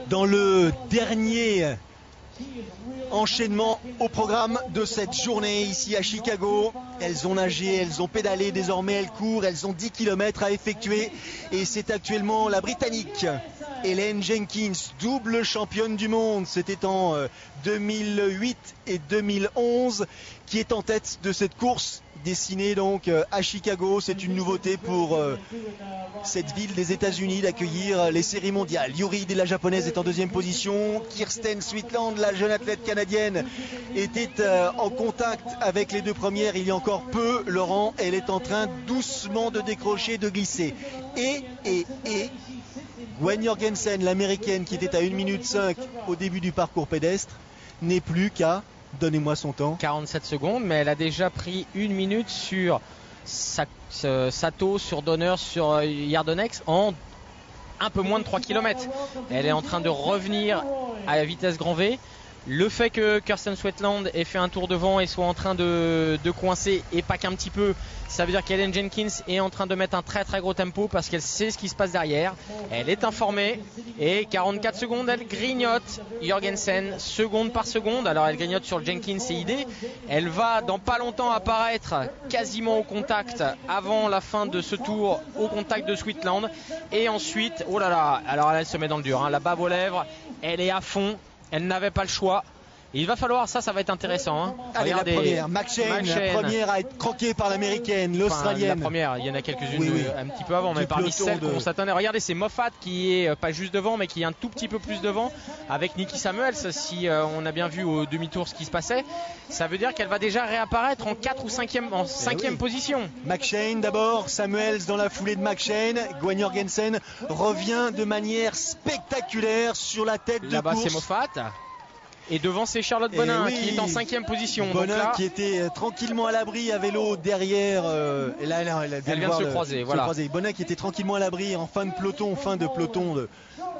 dans le dernier enchaînement au programme de cette journée ici à Chicago. Elles ont nagé, elles ont pédalé, désormais elles courent, elles ont 10 km à effectuer et c'est actuellement la Britannique Helen Jenkins, double championne du monde, c'était en 2008 et 2011, qui est en tête de cette course destinée donc à Chicago. C'est une nouveauté pour cette ville des États-Unis d'accueillir les séries mondiales. Yuri Ide, la japonaise, est en deuxième position. Kirsten Swiftland, la jeune athlète canadienne, était en contact avec les deux premières il y a encore peu. Laurent, elle est en train doucement de décrocher, de glisser. Et Gwen Jorgensen, l'américaine, qui était à 1 minute 5 au début du parcours pédestre, n'est plus qu'à, donnez-moi son temps, 47 secondes, mais elle a déjà pris 1 minute sur Sato, sur Donner, sur Yardenex en un peu moins de 3 km. Elle est en train de revenir à la vitesse grand V. Le fait que Kirsten Swiftland ait fait un tour devant et soit en train de coincer et pas qu'un petit peu, ça veut dire qu'Helen Jenkins est en train de mettre un très très gros tempo parce qu'elle sait ce qui se passe derrière. Elle est informée et 44 secondes, elle grignote Jorgensen seconde par seconde. Alors elle grignote sur Jenkins et Ide. Elle va dans pas longtemps apparaître quasiment au contact avant la fin de ce tour, au contact de Swiftland. Et ensuite, oh là là, alors elle se met dans le dur, hein, la bave aux lèvres, elle est à fond. Elle n'avait pas le choix. Et il va falloir, ça va être intéressant. Hein. Allez, regardez, la première, McShane, la première à être croquée par l'américaine, l'australienne. La première, il y en a quelques-unes un petit peu avant, mais parmi celles qu'on s'attendait. Regardez, c'est Moffat qui est pas juste devant, mais qui est un tout petit peu plus devant, avec Nikki Samuels. Si on a bien vu au demi-tour ce qui se passait, ça veut dire qu'elle va déjà réapparaître en 4 ou 5e, en 5e position. McShane d'abord, Samuels dans la foulée de McShane. Gwen Jorgensen revient de manière spectaculaire sur la tête de là-bas, course. C'est Moffat. Et devant, c'est Charlotte Bonin qui est en 5e position. Bonin donc là, qui était tranquillement à l'abri à vélo derrière. Elle vient de se croiser. Voilà. Bonin qui était tranquillement à l'abri en fin de peloton,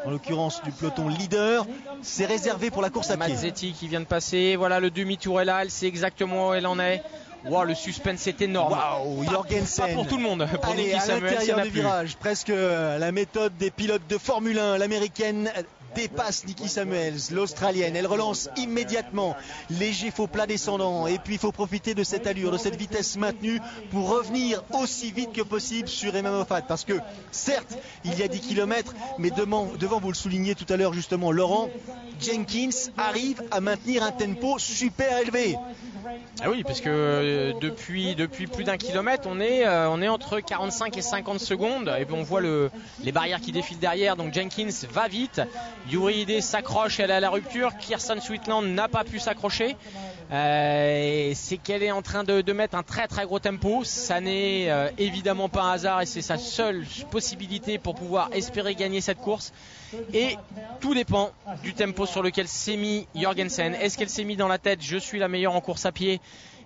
en l'occurrence du peloton leader. C'est réservé pour la course à pied. Mazzetti qui vient de passer. Voilà, le demi-tour est là. Elle sait exactement où elle en est. Wow, le suspense est énorme. Waouh, Jorgensen. Pas pour tout le monde. Pour Allez, Nikki à Samuels, l'intérieur du virage, presque la méthode des pilotes de Formule 1. L'américaine dépasse Nikki Samuels, l'australienne. Elle relance immédiatement, léger faux plat descendant, et puis il faut profiter de cette allure, de cette vitesse maintenue pour revenir aussi vite que possible sur Emma Moffat, parce que certes il y a 10 km, mais devant, vous le soulignez tout à l'heure justement Laurent, Jenkins arrive à maintenir un tempo super élevé. Ah oui, parce que depuis plus d'1 kilomètre, on est entre 45 et 50 secondes, et puis on voit les barrières qui défilent derrière. Donc Jenkins va vite, Yuri Ide s'accroche, elle est à la rupture. Kirsten Swiftland n'a pas pu s'accrocher. C'est qu'elle est en train de mettre un très très gros tempo. Ça n'est évidemment pas un hasard et c'est sa seule possibilité pour pouvoir espérer gagner cette course. Et tout dépend du tempo sur lequel s'est mis Jorgensen. Est-ce qu'elle s'est mis dans la tête, je suis la meilleure en course à pied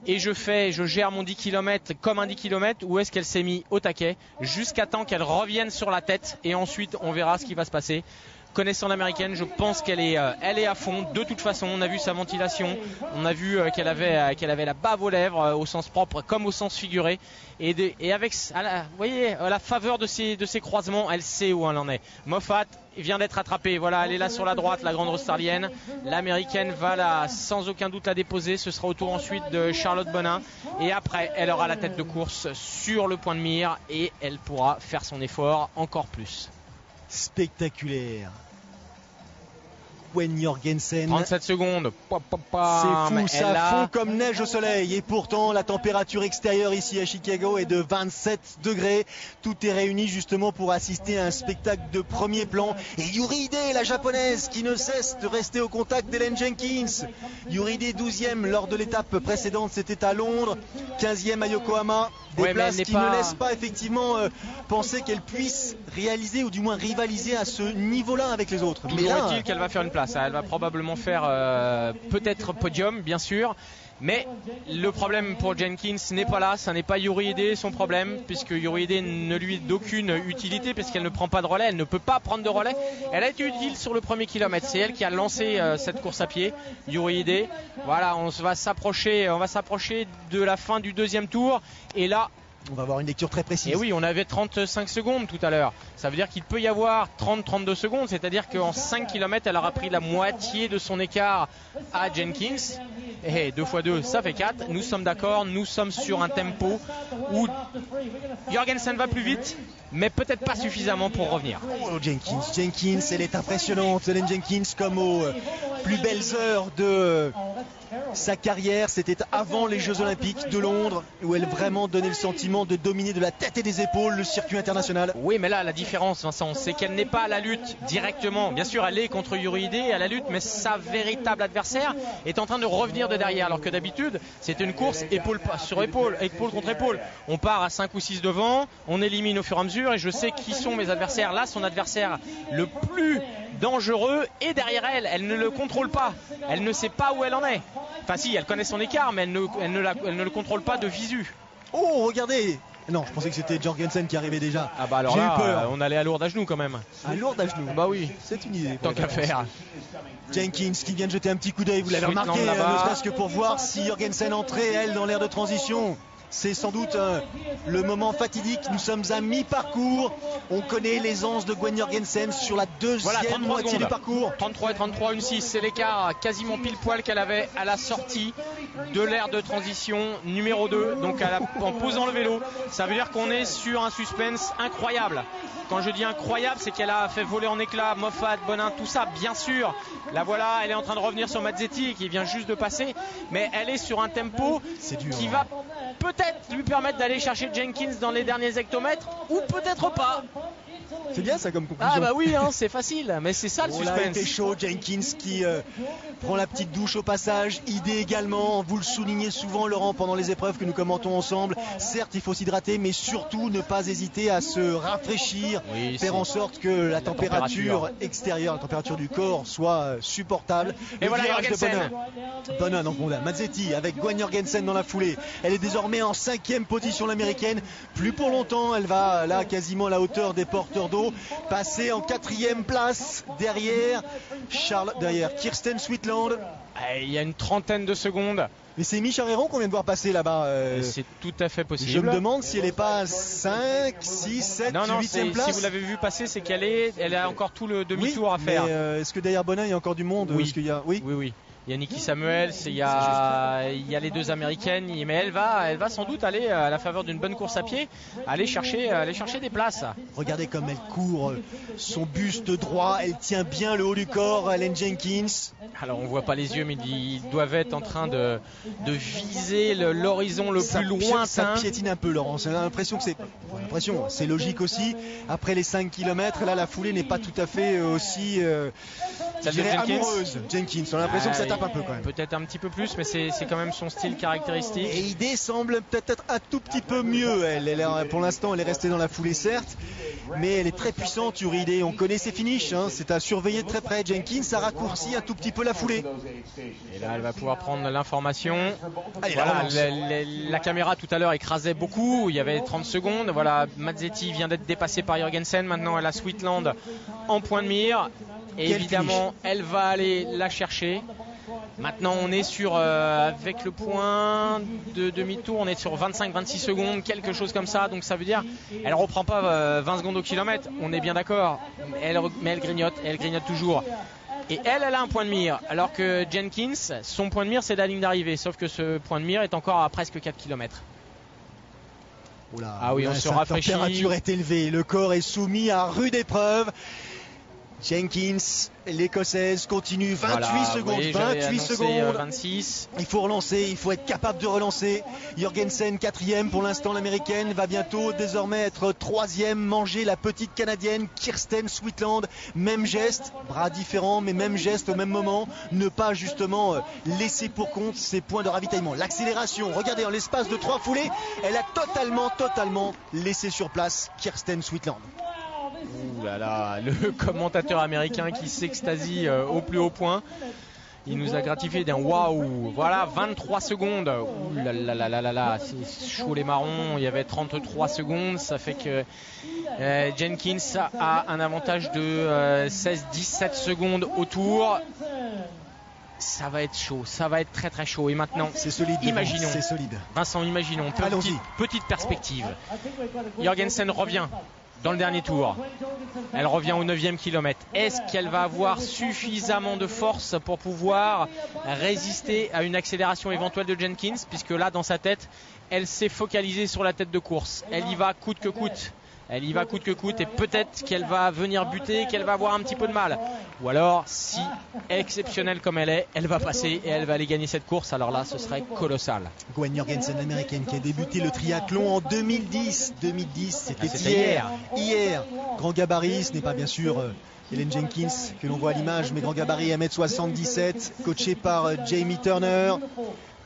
et je gère mon 10 km comme un 10 km, ou est-ce qu'elle s'est mis au taquet jusqu'à temps qu'elle revienne sur la tête et ensuite on verra ce qui va se passer. Connaissant l'américaine, je pense qu'elle est à fond. De toute façon, on a vu sa ventilation, on a vu qu'elle avait la bave aux lèvres au sens propre comme au sens figuré. Et avec, vous voyez, à la faveur de ces croisements, elle sait où elle en est. Moffat vient d'être attrapée. Voilà, elle est là sur la droite, la grande australienne. L'américaine va sans aucun doute la déposer. Ce sera au tour ensuite de Charlotte Bonin. Et après, elle aura la tête de course sur le point de mire et elle pourra faire son effort encore plus. Spectaculaire. Gwen Jorgensen. 37 secondes. C'est fou, ça fond comme neige au soleil. Et pourtant, la température extérieure ici à Chicago est de 27 degrés. Tout est réuni justement pour assister à un spectacle de premier plan. Et Yuri Ide, la japonaise, qui ne cesse de rester au contact d'Helen Jenkins. Yuri Ide 12e lors de l'étape précédente, c'était à Londres. 15e à Yokohama. Des places qui ne laissent pas effectivement penser qu'elle puisse réaliser ou du moins rivaliser à ce niveau-là avec les autres. Toujours est-il qu'elle va faire une place. Elle va probablement faire peut-être podium, bien sûr. Mais le problème pour Jenkins n'est pas là, ça n'est pas Yuri Ide son problème, puisque Yuri Ide ne lui est d'aucune utilité, puisqu'elle ne prend pas de relais, elle ne peut pas prendre de relais. Elle a été utile sur le premier kilomètre, c'est elle qui a lancé cette course à pied, Yuri Ide. Voilà, on va s'approcher de la fin du deuxième tour, et là, On va avoir une lecture très précise. Et oui, on avait 35 secondes tout à l'heure. Ça veut dire qu'il peut y avoir 30-32 secondes. C'est-à-dire qu'en 5 km, elle aura pris la moitié de son écart à Jenkins. Et 2 x 2, ça fait 4. Nous sommes d'accord, nous sommes sur un tempo où Jorgensen va plus vite, mais peut-être pas suffisamment pour revenir. Oh, Jenkins, elle est impressionnante. Hélène Jenkins, comme aux plus belles heures de sa carrière, c'était avant les Jeux Olympiques de Londres, où elle vraiment donnait le sentiment de dominer de la tête et des épaules le circuit international. Oui, mais là, la différence, Vincent, c'est qu'elle n'est pas à la lutte directement. Bien sûr, elle est contre Yuri à la lutte, mais sa véritable adversaire est en train de revenir de derrière, alors que d'habitude, c'est une course épaule sur épaule, épaule contre épaule. On part à 5 ou 6 devant, on élimine au fur et à mesure, et je sais qui sont mes adversaires. Là, son adversaire le plus dangereux est derrière elle. Elle ne le contrôle pas. Elle ne sait pas où elle en est. Enfin si, elle connaît son écart, mais elle ne le contrôle pas de visu. Oh, regardez! Non, je pensais que c'était Jorgensen qui arrivait déjà. Ah bah alors j'ai là, eu peur. On allait à lourde à genoux quand même. À lourde à genoux? Bah oui. C'est une idée. Tant qu'à faire. Jenkins qui vient de jeter un petit coup d'œil, vous l'avez Sweetland remarqué, là-bas. ne serait-ce que pour voir si Jorgensen entrait, elle, dans l'aire de transition. C'est sans doute le moment fatidique. Nous sommes à mi-parcours. On connaît l'aisance de Gwen Jorgensen sur la deuxième moitié du parcours. 33 et 33, une 6, c'est l'écart quasiment pile poil qu'elle avait à la sortie de l'aire de transition numéro 2. Donc en posant le vélo, ça veut dire qu'on est sur un suspense incroyable. Quand je dis incroyable, c'est qu'elle a fait voler en éclats Moffat, Bonin, tout ça, bien sûr. La voilà, elle est en train de revenir sur Mazzetti qui vient juste de passer, mais elle est sur un tempo qui va peut-être lui permettre d'aller chercher Jenkins dans les derniers hectomètres, ou peut-être pas. C'est bien ça comme conclusion. Ah bah oui, hein, c'est facile, mais c'est ça le suspense. Là, était chaud, Jenkins qui prend la petite douche au passage. Idée également, vous le soulignez souvent Laurent pendant les épreuves que nous commentons ensemble. Certes, il faut s'hydrater, mais surtout ne pas hésiter à se rafraîchir, faire en sorte que la température extérieure, la température du corps soit supportable. Et voilà Jorgensen. Bonin, donc on a Mazzetti avec Gwen Jorgensen dans la foulée. Elle est désormais en 5e position l'américaine. Plus pour longtemps, elle va là quasiment à la hauteur des porteurs d'eau, passer en 4e place derrière Kirsten Sweetland. Il y a une trentaine de secondes. Mais c'est Micha Réron qu'on vient de voir passer là-bas. C'est tout à fait possible. Je me demande si elle n'est pas 5, 6, 7, 8e place. Si vous l'avez vu passer, c'est elle a encore tout le demi-tour à faire. Est-ce que derrière Bonin, il y a encore du monde? Oui. Est-ce qu'il y a... oui. Il y a Nikki Samuels, il y a les deux américaines, mais elle va sans doute aller à la faveur d'une bonne course à pied, aller chercher des places. Regardez comme elle court, son buste droit, elle tient bien le haut du corps, Hélène Jenkins. Alors on voit pas les yeux, mais ils doivent être en train de viser l'horizon le plus lointain. Ça piétine un peu, Laurent. On a l'impression que c'est logique aussi. Après les 5 km, là la foulée n'est pas tout à fait aussi amoureuse. Jenkins, on a l'impression que ça tape un peu quand même. Peut-être un petit peu plus, mais c'est quand même son style caractéristique. Et Idée semble peut-être un tout petit peu mieux. Pour l'instant, elle est restée dans la foulée, certes, mais elle est très puissante, Idée. On connaît ses finishes, hein. C'est à surveiller de très près. Jenkins a raccourci un tout petit peu la foulée. Et là, elle va pouvoir prendre l'information. Allez, voilà, la caméra tout à l'heure écrasait beaucoup. Il y avait 30 secondes. Voilà, Mazzetti vient d'être dépassé par Jorgensen. Maintenant, elle a Sweetland en point de mire. Et évidemment, elle va aller la chercher. Maintenant, on est sur, avec le point de demi-tour, on est sur 25-26 secondes, quelque chose comme ça. Donc ça veut dire, elle reprend pas 20 secondes au kilomètre, on est bien d'accord. Mais elle grignote toujours. Et elle a un point de mire. Alors que Jenkins, son point de mire, c'est la ligne d'arrivée. Sauf que ce point de mire est encore à presque 4 km. Ah oui, on se rafraîchit. La température est élevée, le corps est soumis à rude épreuve. Jenkins, l'écossaise, continue 28 secondes. 26. Il faut relancer, il faut être capable de relancer. Jorgensen 4e pour l'instant, l'américaine va bientôt désormais être 3e, manger la petite canadienne Kirsten Sweetland. Même geste, bras différents mais même geste au même moment. Ne pas justement laisser pour compte ses points de ravitaillement. L'accélération, regardez, en l'espace de 3 foulées, elle a totalement laissé sur place Kirsten Sweetland. Ouh là là, le commentateur américain qui s'extasie au plus haut point. Il nous a gratifié d'un waouh. Voilà, 23 secondes. Ouh là là là là là là, c'est chaud les marrons. Il y avait 33 secondes. Ça fait que Jenkins a un avantage de 16-17 secondes au tour. ça va être chaud, ça va être très très chaud. Et maintenant, c'est solide. Imaginons, c'est solide. Vincent, imaginons, petite perspective. Jorgensen revient dans le dernier tour. Elle revient au 9e kilomètre. Est-ce qu'elle va avoir suffisamment de force pour pouvoir résister à une accélération éventuelle de Jenkins, puisque là, dans sa tête, elle s'est focalisée sur la tête de course. Elle y va coûte que coûte. Elle y va coûte que coûte et peut-être qu'elle va venir buter, qu'elle va avoir un petit peu de mal. Ou alors, si exceptionnelle comme elle est, elle va passer et elle va aller gagner cette course. Alors là, ce serait colossal. Gwen Jorgensen, l'américaine, qui a débuté le triathlon en 2010. 2010, c'était hier. Grand gabarit, ce n'est pas bien sûr Helen Jenkins que l'on voit à l'image, mais grand gabarit 1m77, coachée par Jamie Turner.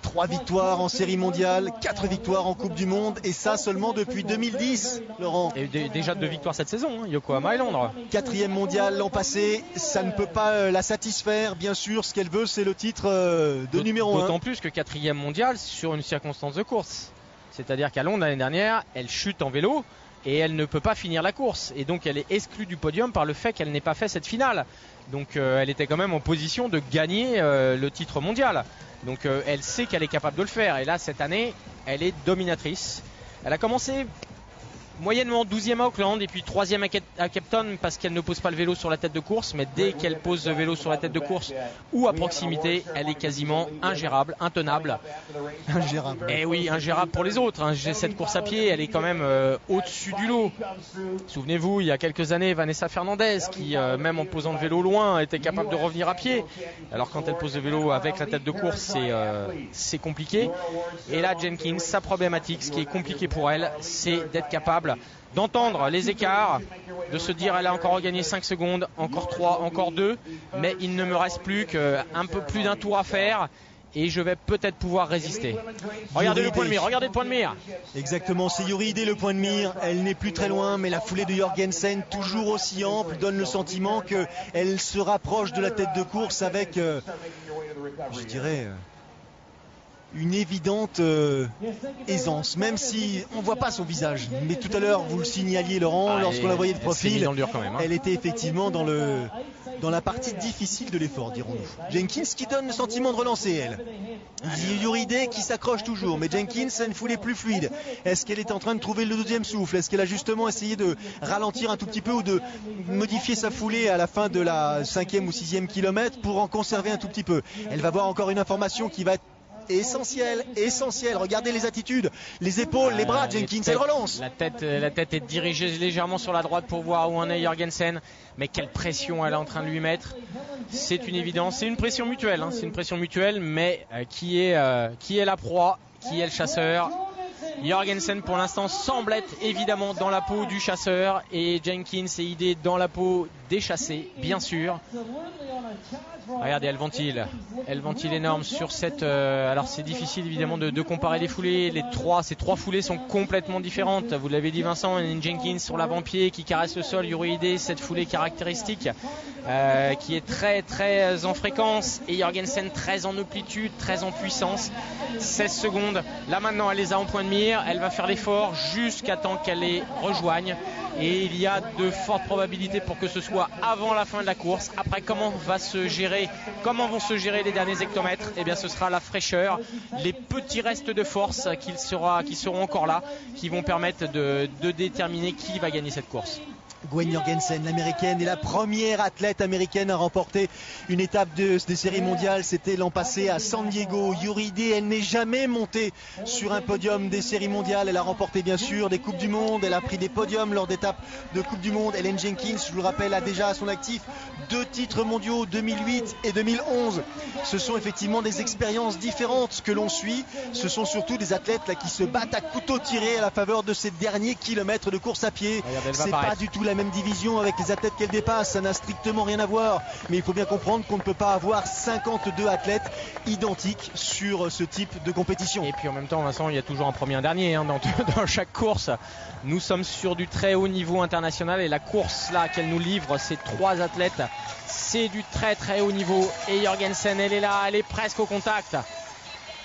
3 victoires en série mondiale, 4 victoires en Coupe du Monde, et ça seulement depuis 2010, Laurent. Et déjà 2 victoires cette saison, Yokohama et Londres. 4e mondial l'an passé, ça ne peut pas la satisfaire, bien sûr, ce qu'elle veut c'est le titre de numéro 1. D'autant plus que 4e mondial sur une circonstance de course. C'est-à-dire qu'à Londres l'année dernière, elle chute en vélo et elle ne peut pas finir la course. Et donc elle est exclue du podium par le fait qu'elle n'ait pas fait cette finale. Donc elle était quand même en position de gagner le titre mondial. Donc elle sait qu'elle est capable de le faire. Et là, cette année, elle est dominatrice. Elle a commencé moyennement 12e à Auckland et puis 3e à Cape Town parce qu'elle ne pose pas le vélo sur la tête de course. Mais dès qu'elle pose le vélo sur la tête de course ou à proximité, elle est quasiment ingérable, intenable. Ingérable. Et oui, ingérable pour les autres. Cette course à pied, elle est quand même au-dessus du lot. Souvenez-vous, il y a quelques années, Vanessa Fernandez, qui même en posant le vélo loin, était capable de revenir à pied. Alors quand elle pose le vélo avec la tête de course, c'est compliqué. Et là, Jenkins, sa problématique, ce qui est compliqué pour elle, c'est d'être capable d'entendre les écarts, de se dire elle a encore gagné 5 secondes, encore 3, encore 2, mais il ne me reste plus qu'un peu plus d'un tour à faire et je vais peut-être pouvoir résister. Regardez le point de mire, regardez le point de mire. Exactement, c'est Youri-Ide le point de mire, elle n'est plus très loin, mais la foulée de Jorgensen, toujours aussi ample, donne le sentiment qu'elle se rapproche de la tête de course avec, je dirais, une évidente aisance, même si on ne voit pas son visage. Mais tout à l'heure, vous le signaliez, Laurent, lorsqu'on la voyait de profil, elle était effectivement dans la partie difficile de l'effort, dirons-nous. Jenkins qui donne le sentiment de relancer, elle. Youri-Ide qui s'accroche toujours, mais Jenkins a une foulée plus fluide. Est-ce qu'elle est en train de trouver le deuxième souffle? Est-ce qu'elle a justement essayé de ralentir un tout petit peu ou de modifier sa foulée à la fin de la 5e ou 6e kilomètre pour en conserver un tout petit peu? Elle va voir encore une information qui va être essentiel. Regardez les attitudes, les épaules, les bras. Jenkins, elle relance. La tête est dirigée légèrement sur la droite pour voir où en est Jorgensen. Mais quelle pression elle est en train de lui mettre. C'est une évidence. C'est une pression mutuelle. C'est une pression mutuelle, mais qui est la proie, qui est le chasseur. Jorgensen pour l'instant semble être évidemment dans la peau du chasseur et Jenkins et Ide dans la peau des chassés, bien sûr. Regardez, elle ventile énorme sur cette... alors c'est difficile évidemment de comparer les foulées. Ces trois foulées sont complètement différentes. Vous l'avez dit Vincent, Jenkins sur l'avant-pied qui caresse le sol, Youri-Ide, cette foulée caractéristique qui est très très en fréquence et Jorgensen très en amplitude, très en puissance. 16 secondes, là maintenant elle les a en point de mire, elle va faire l'effort jusqu'à temps qu'elle les rejoigne. Et il y a de fortes probabilités pour que ce soit avant la fin de la course. Après, comment vont se gérer les derniers hectomètres? Eh bien, ce sera la fraîcheur, les petits restes de force qui seront encore là, qui vont permettre de déterminer qui va gagner cette course. Gwen Jorgensen, l'américaine, est la première athlète américaine à remporter une étape des séries mondiales. C'était l'an passé à San Diego. Youri-Ide, elle n'est jamais montée sur un podium des séries mondiales. Elle a remporté bien sûr des Coupes du Monde. Elle a pris des podiums lors d'étapes de Coupe du Monde. Helen Jenkins, je vous le rappelle, a déjà à son actif 2 titres mondiaux, 2008 et 2011. Ce sont effectivement des expériences différentes que l'on suit. Ce sont surtout des athlètes là, qui se battent à couteau tiré à la faveur de ces derniers kilomètres de course à pied. C'est pas du tout la même division avec les athlètes qu'elle dépasse, ça n'a strictement rien à voir, mais il faut bien comprendre qu'on ne peut pas avoir 52 athlètes identiques sur ce type de compétition. Et puis en même temps, Vincent, il y a toujours un premier et un dernier dans chaque course. Nous sommes sur du très haut niveau international et la course là qu'elle nous livre, ces 3 athlètes, c'est du très très haut niveau. Et Jorgensen, elle est là, elle est presque au contact.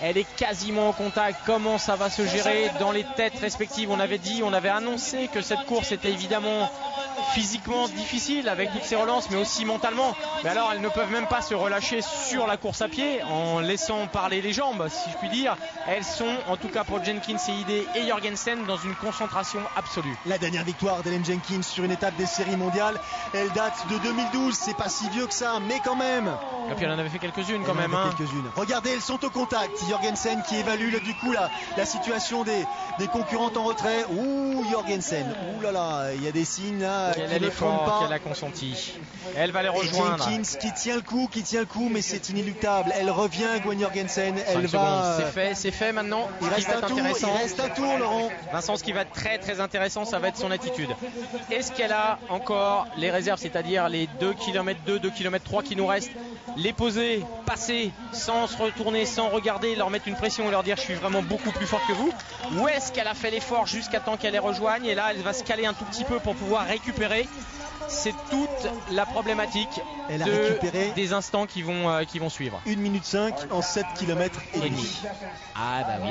Elle est quasiment au contact. Comment ça va se gérer dans les têtes respectives? On avait annoncé que cette course était évidemment physiquement difficile avec toutes ces relances, mais aussi mentalement. Mais alors elles ne peuvent même pas se relâcher sur la course à pied en laissant parler les jambes, si je puis dire. Elles sont, en tout cas pour Jenkins et Idé et Jorgensen, dans une concentration absolue. La dernière victoire d'Ellen Jenkins sur une étape des séries mondiales, elle date de 2012, c'est pas si vieux que ça, mais quand même. Et puis elle en avait fait quelques-unes quand même. Hein. Quelques-unes. Regardez, elles sont au contact. Jorgensen qui évalue du coup la situation des concurrentes en retrait. Ouh, Jorgensen. Ouh là là, il y a des signes là qui ne trompent pas. Qu'elle a consenti. Elle va les rejoindre. Et Jenkins qui tient le coup, mais c'est inéluctable. Elle revient, Gwen Jorgensen. Elle va. C'est fait maintenant. Il reste un tour, Laurent. Vincent, ce qui va être très très intéressant, ça va être son attitude. Est-ce qu'elle a encore les réserves, c'est-à-dire les 2 km 2, 2 km 3 qui nous restent, les poser, passer sans se retourner, sans regarder, leur mettre une pression et leur dire je suis vraiment beaucoup plus fort que vous, ou est-ce qu'elle a fait l'effort jusqu'à temps qu'elle les rejoigne et là elle va se caler un tout petit peu pour pouvoir récupérer? C'est toute la problématique des instants qui vont suivre. 1 minute 5 en 7 km et demi. Ah bah oui.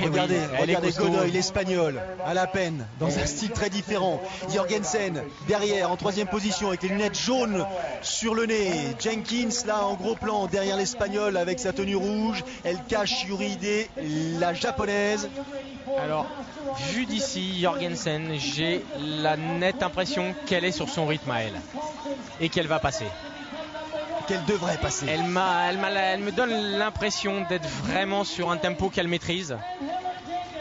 Regardez Godoy, l'Espagnol, à la peine, dans un style très différent. Jorgensen, derrière, en 3e position, avec les lunettes jaunes sur le nez. Jenkins, là, en gros plan, derrière l'Espagnol, avec sa tenue rouge. Elle cache Yuri Idé, la japonaise. Alors, vu d'ici, Jorgensen, j'ai la nette impression qu'elle est sur son rythme à elle. Et qu'elle va passer. Qu'elle devrait passer. Elle me donne l'impression d'être vraiment sur un tempo qu'elle maîtrise.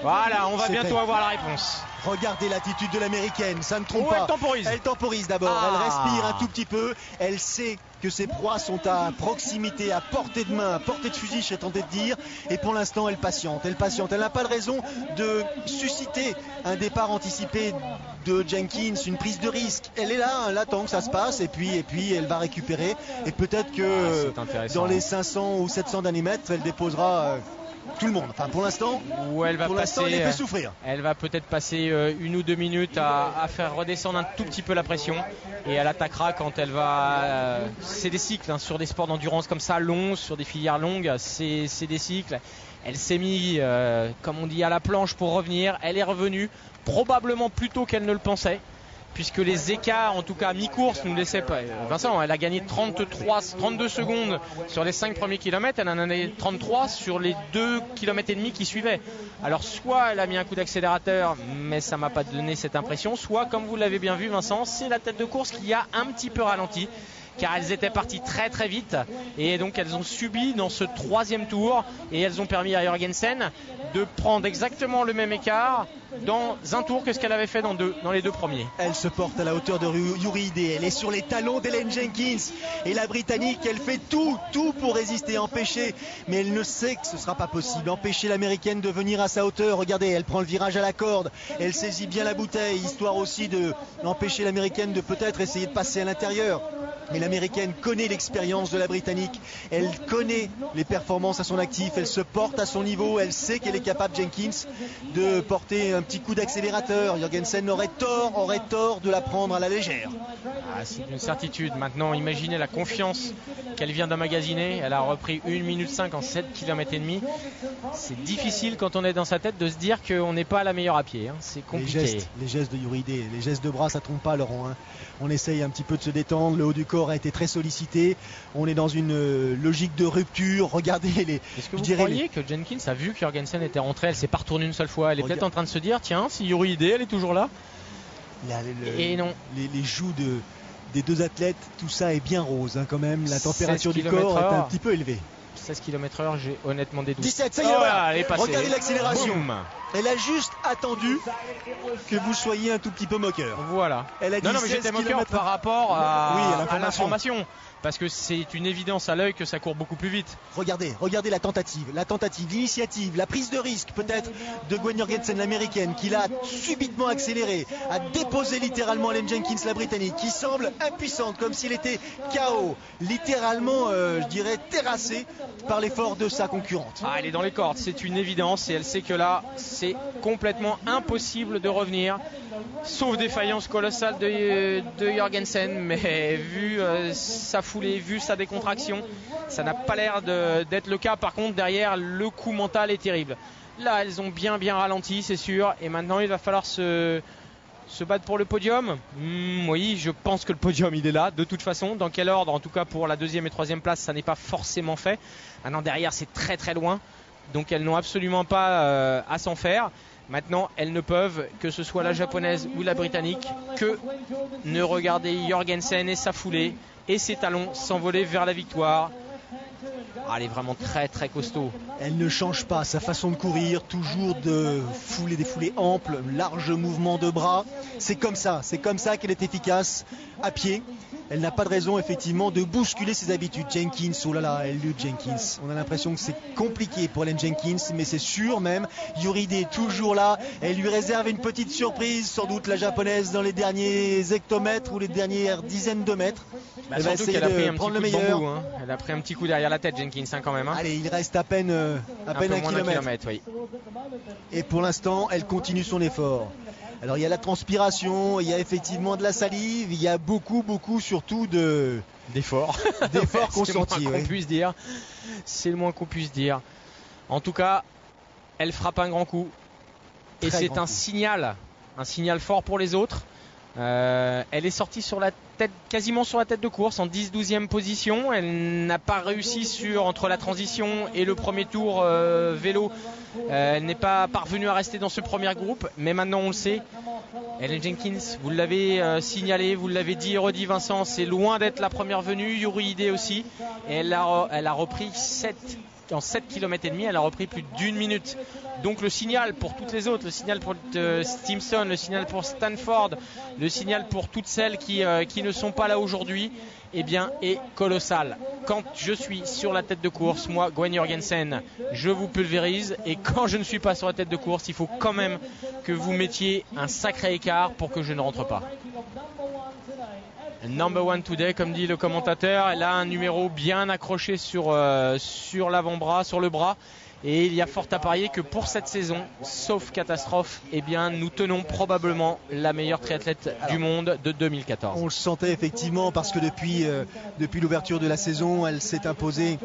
Voilà, on va bientôt avoir la réponse. Regardez l'attitude de l'américaine, ça ne trompe pas. Elle temporise d'abord, elle respire un tout petit peu. Elle sait que ses proies sont à proximité, à portée de main, à portée de fusil, j'ai tenté de dire. Et pour l'instant, elle patiente. Elle n'a pas de raison de susciter un départ anticipé de Jenkins, une prise de risque. Elle est là, elle attend que ça se passe et puis elle va récupérer. Et peut-être que dans les 500 ou 700 derniers mètres, elle déposera tout le monde. Enfin, pour l'instant, elle les fait souffrir. Elle va peut-être passer 1 ou 2 minutes à faire redescendre un tout petit peu la pression et elle attaquera quand elle va. C'est des cycles sur des sports d'endurance comme ça, longs, sur des filières longues. C'est des cycles. Elle s'est mise, comme on dit, à la planche pour revenir. Elle est revenue probablement plus tôt qu'elle ne le pensait, puisque les écarts, en tout cas mi-course, nous laissaient pas. Vincent, elle a gagné 32 secondes sur les 5 premiers kilomètres, elle en a gagné 33 sur les 2 km et demi qui suivaient. Alors soit elle a mis un coup d'accélérateur, mais ça m'a pas donné cette impression, soit comme vous l'avez bien vu Vincent, c'est la tête de course qui a un petit peu ralenti, car elles étaient parties très très vite et donc elles ont subi dans ce 3e tour et elles ont permis à Jorgensen de prendre exactement le même écart dans un tour que ce qu'elle avait fait dans les 2 premiers. Elle se porte à la hauteur de Yuri Idé, elle est sur les talons d'Ellen Jenkins et la Britannique, elle fait tout pour résister, empêcher, mais elle ne sait que ce ne sera pas possible, empêcher l'américaine de venir à sa hauteur. Regardez, elle prend le virage à la corde, elle saisit bien la bouteille, histoire aussi d'empêcher l'américaine de peut-être essayer de passer à l'intérieur. Mais l'américaine connaît l'expérience de la Britannique, elle connaît les performances à son actif, elle se porte à son niveau, elle sait qu'elle est capable, Jenkins, de porter un petit coup d'accélérateur. Jorgensen aurait tort de la prendre à la légère. C'est une certitude. Maintenant, imaginez la confiance qu'elle vient d'emmagasiner. Elle a repris 1 minute 5 en 7 km et demi. C'est difficile quand on est dans sa tête de se dire qu'on n'est pas la meilleure à pied. C'est compliqué. Les gestes de Yuri Idé, les gestes de bras, ça trompe pas, Laurent. On essaye un petit peu de se détendre. Le haut du corps a été très sollicité. On est dans une logique de rupture. Regardez les. Est-ce que vous croyez que Jenkins a vu que Jorgensen était rentrée? Elle s'est pas retournée une seule fois. Elle est peut-être en train de se dire tiens, si Yuri Idé, elle est toujours là. Et non. Les joues des 2 athlètes, tout ça est bien rose quand même. La température du corps est un petit peu élevée. 16 km/h, j'ai honnêtement des doutes. 17, ça y est, elle est passée. Regardez l'accélération. Boum. Elle a juste attendu que vous soyez un tout petit peu moqueur. Voilà. Elle a dit non, mais j'étais moqueur par rapport à l'information. Parce que c'est une évidence à l'œil que ça court beaucoup plus vite. Regardez la tentative, l'initiative, la prise de risque peut-être de Gwen Jorgensen, l'américaine, qui l'a subitement accéléré, a déposé littéralement Ellen Jenkins, la britannique, qui semble impuissante, comme s'il était KO, littéralement, je dirais, terrassée par l'effort de sa concurrente. Elle est dans les cordes, c'est une évidence, et elle sait que là, c'est complètement impossible de revenir, sauf défaillance colossale de Jorgensen, mais vu sa foulée, vu sa décontraction, ça n'a pas l'air d'être le cas. Par contre, derrière, le coup mental est terrible. Là, elles ont bien ralenti, c'est sûr, et maintenant il va falloir se se battre pour le podium. Oui, je pense que le podium il est là de toute façon. Dans quel ordre? En tout cas pour la 2e et 3e place, ça n'est pas forcément fait. Maintenant derrière c'est très très loin, donc elles n'ont absolument pas à s'en faire. Maintenant elles ne peuvent, que ce soit la japonaise ou la britannique, que ne regarder Jorgensen et sa foulée et ses talons s'envoler vers la victoire. Elle est vraiment très très costaud. Elle ne change pas sa façon de courir, toujours de fouler, des foulées amples, large mouvement de bras. C'est comme ça qu'elle est efficace à pied. Elle n'a pas de raison effectivement de bousculer ses habitudes. Jenkins, oh là là, elle lutte Jenkins. On a l'impression que c'est compliqué pour Hélène Jenkins, mais c'est sûr même. Yuride est toujours là. Elle lui réserve une petite surprise, sans doute la japonaise dans les derniers hectomètres ou les dernières dizaines de mètres. Elle va essayer de prendre le meilleur. Bambou, Elle a pris un petit coup derrière la tête, Jenkins, quand même. Allez, il reste à peine un kilomètre. Oui. Et pour l'instant, elle continue son effort. Alors il y a la transpiration, il y a effectivement de la salive, il y a beaucoup surtout d'efforts consentis. C'est le moins qu'on puisse dire. En tout cas, elle frappe un grand coup. Et c'est un signal fort pour les autres. Elle est sortie sur la tête, quasiment sur la tête de course, en 10-12e position. Elle n'a pas réussi entre la transition et le premier tour vélo. Elle n'est pas parvenue à rester dans ce premier groupe, mais maintenant on le sait. Hélène Jenkins, vous l'avez signalé, vous l'avez dit et redit Vincent, c'est loin d'être la première venue. Yuride aussi. Et elle a repris 7 km et demi, elle a repris plus d'1 minute. Donc le signal pour toutes les autres, le signal pour Stimson, le signal pour Stanford, le signal pour toutes celles qui ne sont pas là aujourd'hui, eh bien, est colossal. Quand je suis sur la tête de course, moi, Gwen Jorgensen, je vous pulvérise. Et quand je ne suis pas sur la tête de course, il faut quand même que vous mettiez un sacré écart pour que je ne rentre pas. Number one today, comme dit le commentateur. Elle a un numéro bien accroché sur l'avant-bras, sur le bras. Et il y a fort à parier que pour cette saison, sauf catastrophe, eh bien, nous tenons probablement la meilleure triathlète du monde de 2014. On le sentait effectivement parce que depuis l'ouverture de la saison, elle s'est imposée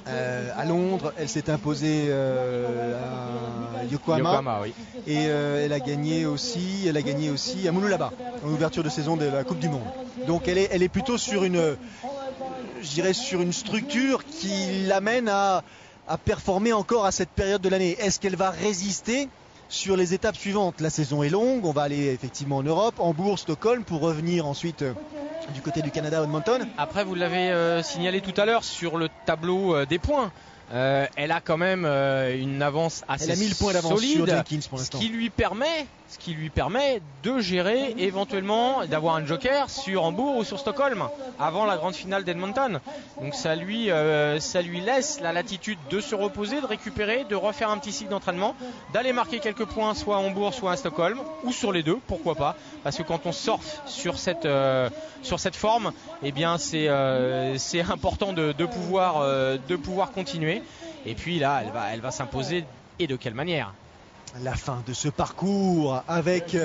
à Londres, elle s'est imposée à Yokohama, oui. Et elle a gagné aussi à Moulouba en ouverture de saison de la Coupe du Monde. Donc elle est plutôt sur une structure qui l'amène à performer encore à cette période de l'année. Est-ce qu'elle va résister sur les étapes suivantes? La saison est longue, on va aller effectivement en Europe, Hambourg, Stockholm, pour revenir ensuite du côté du Canada, Edmonton. Après, vous l'avez signalé tout à l'heure sur le tableau des points. Elle a quand même une avance assez solide, 1000 points d'avance sur Jenkins pour l'instant. Ce qui lui permet de gérer éventuellement, d'avoir un joker sur Hambourg ou sur Stockholm avant la grande finale d'Edmonton. Donc ça lui laisse la latitude de se reposer, de récupérer, de refaire un petit cycle d'entraînement, d'aller marquer quelques points soit à Hambourg, soit à Stockholm, ou sur les deux, pourquoi pas. Parce que quand on surfe sur cette forme, eh bien c'est important de pouvoir continuer. Et puis là, elle va s'imposer, et de quelle manière? La fin de ce parcours avec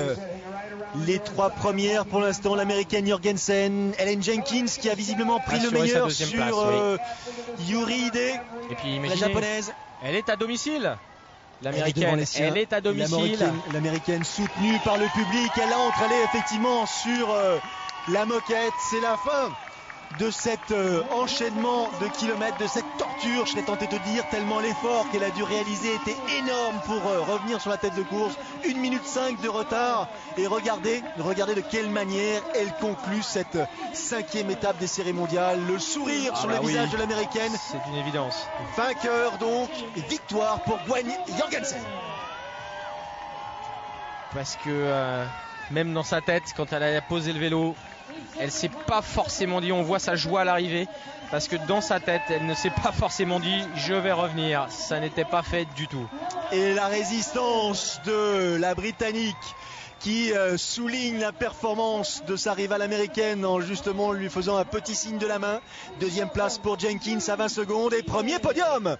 les 3 premières pour l'instant, l'américaine Jorgensen, Hélène Jenkins qui a visiblement pris le meilleur sur Yuride, et puis la japonaise. Elle est à domicile. L'américaine, elle est à domicile. L'américaine soutenue par le public, elle entre, elle est effectivement sur la moquette. C'est la fin de cet enchaînement de kilomètres, de cette torture, je serais tenté de dire, tellement l'effort qu'elle a dû réaliser était énorme pour revenir sur la tête de course. 1 minute 5 de retard, et regardez de quelle manière elle conclut cette 5e étape des séries mondiales. Le sourire sur le visage de l'américaine. C'est une évidence. Vainqueur donc, et victoire pour Gwen Jorgensen. Parce que même dans sa tête, quand elle a posé le vélo, elle s'est pas forcément dit, on voit sa joie à l'arrivée, parce que dans sa tête, elle ne s'est pas forcément dit je vais revenir. Ça n'était pas fait du tout. Et la résistance de la Britannique qui souligne la performance de sa rivale américaine en justement lui faisant un petit signe de la main. 2e place pour Jenkins à 20 secondes et premier podium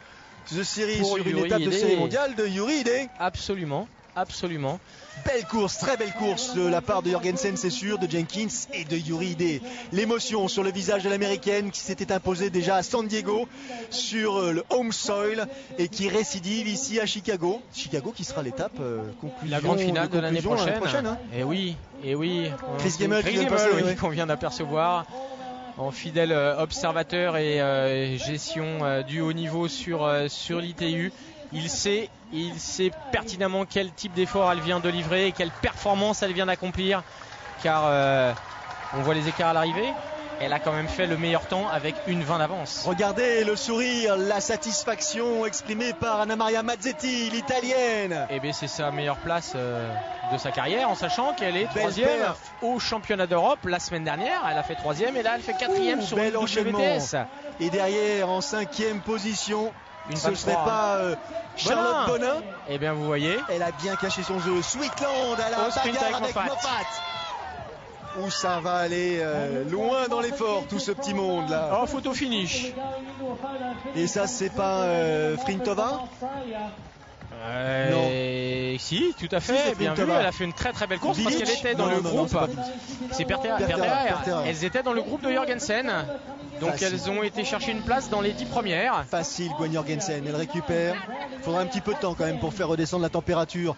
de série sur une étape de série mondiale de Yuride. Absolument. absolument. Belle course, très belle course de la part de Jorgensen, c'est sûr, de Jenkins et de Yuri Ide. L'émotion sur le visage de l'américaine qui s'était imposée déjà à San Diego sur le home soil et qui récidive ici à Chicago. Chicago qui sera l'étape conclusion. La grande finale de l'année prochaine. Hein. Et oui. Chris Gamble qu'on vient d'apercevoir en fidèle observateur et gestion du haut niveau sur l'ITU. Il sait pertinemment quel type d'effort elle vient de livrer et quelle performance elle vient d'accomplir, car on voit les écarts à l'arrivée. Elle a quand même fait le meilleur temps avec 1:20 d'avance. Regardez le sourire, la satisfaction exprimée par Anna Maria Mazzetti, l'italienne. Et bien c'est sa meilleure place de sa carrière, en sachant qu'elle est 3e au championnat d'Europe la semaine dernière. Elle a fait 3e et là elle fait 4e sur le WTS. Et derrière en 5e position, ce ne serait pas Charlotte Bonin. Et bien vous voyez, elle a bien caché son jeu. Sweetland à la bagarre avec Moffat. Où ça va aller loin dans l'effort, tout ce petit monde là. Oh, photo finish. Et ça c'est pas Frintova? Non. Si, tout à fait, bien vu. Elle a fait une très très belle course parce qu'elle était dans le groupe. C'est Pertera. Elles étaient dans le groupe de Jorgensen. Donc facile. Elles ont été chercher une place dans les 10 premières. Facile, Gwen Jorgensen. Elle récupère. Il faudra un petit peu de temps quand même pour faire redescendre la température.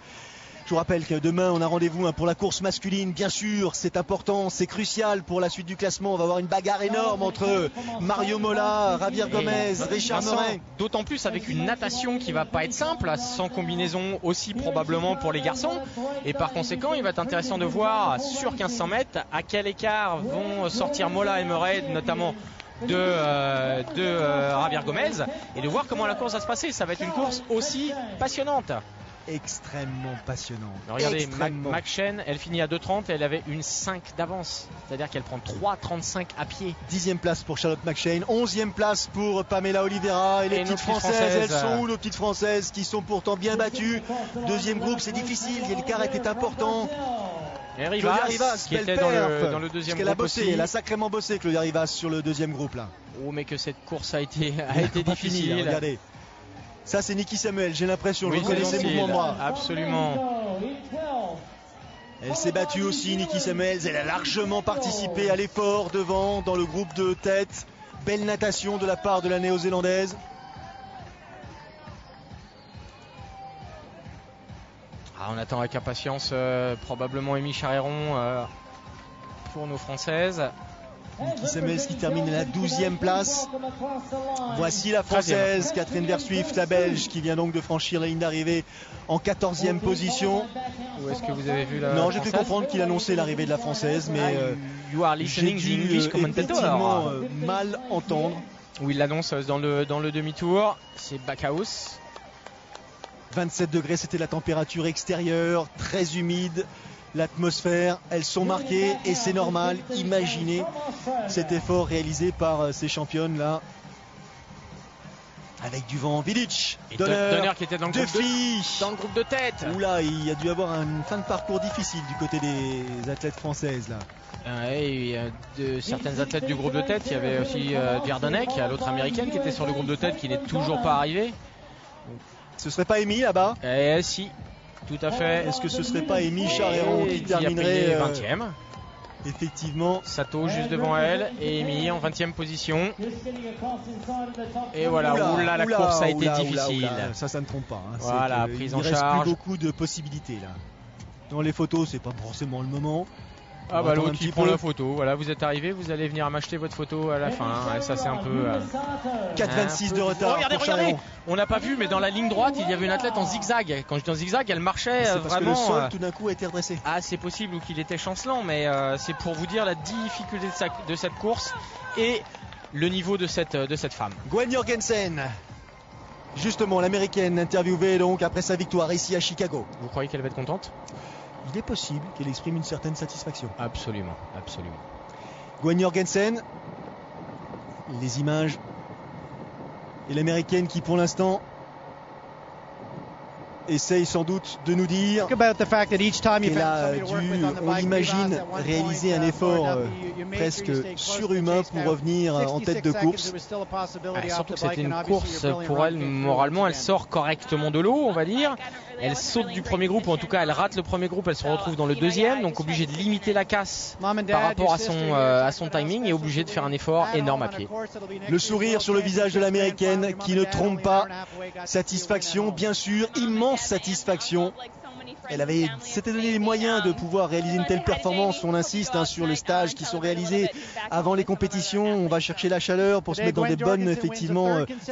Je vous rappelle que demain on a rendez-vous pour la course masculine, bien sûr, c'est important, c'est crucial pour la suite du classement. On va avoir une bagarre énorme entre Mario Mola, Javier Gomez, Richard Morin. D'autant plus avec une natation qui va pas être simple, sans combinaison aussi probablement pour les garçons. Et par conséquent, il va être intéressant de voir sur 1500 mètres à quel écart vont sortir Mola et Murray, notamment de Javier Gomez, et de voir comment la course va se passer. Ça va être une course aussi passionnante. Extrêmement passionnant. Regardez, McShane, elle finit à 2:30 et elle avait une 5 d'avance. C'est-à-dire qu'elle prend 3:35 à pied. 10e place pour Charlotte McShane, 11e place pour Pamela Oliveira. Et les petites françaises, elles sont où nos petites françaises qui sont pourtant bien battues? Deuxième groupe, c'est difficile, l'écart était important. Et Rivas, qui était dans le deuxième groupe. Elle a bossé, aussi. Elle a sacrément bossé, Claudia Rivas, sur le deuxième groupe là. Oh, mais que cette course a été difficile. Fini, regardez. Ça c'est Niki Samuel, j'ai l'impression, je reconnais ses mouvements de bras. Absolument. Elle s'est battue aussi, Niki Samuel, elle a largement participé à l'effort devant dans le groupe de tête. Belle natation de la part de la néo-zélandaise. On attend avec impatience probablement Amy Charéron pour nos Françaises. Niki Samuel qui termine à la 12e place. Voici la Française, Catherine Verswift, la Belge, qui vient donc de franchir la ligne d'arrivée en 14e position. Où est-ce que vous avez vu la Non, j'ai cru comprendre qu'il annonçait l'arrivée de la Française, mais you are listening j'ai dû the English effectivement mal entendre. Où il l'annonce dans le demi-tour, c'est Backhouse. 27 degrés, c'était la température extérieure, très humide. L'atmosphère, elles sont marquées et c'est normal. Imaginez cet effort réalisé par ces championnes là. Avec du vent, Vidic, Donner qui était dans le groupe de tête. Oula, il y a dû avoir une fin de parcours difficile du côté des athlètes françaises là. Et de certaines athlètes du groupe de tête, il y avait aussi Dierdonek, l'autre américaine qui était sur le groupe de tête, qui n'est toujours pas arrivée. Ce serait pas Amy là-bas? Si, tout à fait. Est-ce que ce serait pas Amy Charéron qui terminerait 20e? Effectivement. Sato juste devant elle et Amy en 20e position. Et voilà, la course a été difficile. Ça ne trompe pas. Hein. Voilà, prise en charge. Il ne reste plus beaucoup de possibilités là. Dans les photos, c'est pas forcément le moment. Ah bah l'autre qui prend la photo, voilà, vous êtes arrivé, vous allez venir m'acheter votre photo à la fin, et ça c'est un peu 4,26 de retard. Regardez, on n'a pas vu, mais dans la ligne droite il y avait une athlète en zigzag. Quand j'étais en zigzag, elle marchait parce vraiment. Que le sol tout d'un coup a été redressé. Ah, c'est possible, ou qu'il était chancelant, mais c'est pour vous dire la difficulté de cette course et le niveau de cette femme. Gwen Jorgensen, justement l'américaine interviewée donc après sa victoire ici à Chicago. Vous croyez qu'elle va être contente? Il est possible qu'elle exprime une certaine satisfaction. Absolument, absolument. Gwen Jorgensen, les images, et l'américaine qui pour l'instant essaye sans doute de nous dire qu'elle a dû, on l'imagine, réaliser un effort presque surhumain pour revenir en tête de course. Surtout que c'était une course pour elle, moralement, elle sort correctement de l'eau, on va dire. Elle saute du premier groupe, ou en tout cas elle rate le premier groupe, elle se retrouve dans le deuxième, donc obligée de limiter la casse par rapport à son timing et obligée de faire un effort énorme à pied. Le sourire sur le visage de l'américaine qui ne trompe pas. Satisfaction, bien sûr, immense satisfaction. Elle s'était donné les moyens de pouvoir réaliser une telle performance. On insiste sur les stages qui sont réalisés avant les compétitions. On va chercher la chaleur pour se mettre dans des bonnes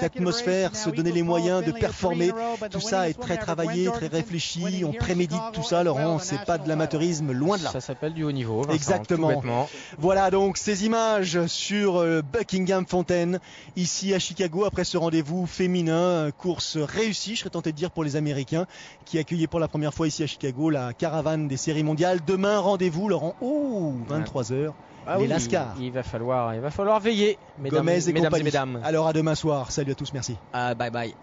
atmosphères, se donner les moyens de performer. Tout ça est très travaillé, très réfléchi. On prémédite tout ça, Laurent. C'est pas de l'amateurisme, loin de là. Ça s'appelle du haut niveau, Vincent. Exactement. Voilà donc ces images sur Buckingham Fountain ici à Chicago après ce rendez-vous féminin, course réussie, je serais tenté de dire, pour les Américains qui accueillaient pour la première fois ici à Chicago la caravane des séries mondiales. Demain, rendez-vous, Laurent, 23h, les Lascars. Il va falloir veiller, mesdames et mesdames. Alors à demain soir. Salut à tous, merci. Bye bye.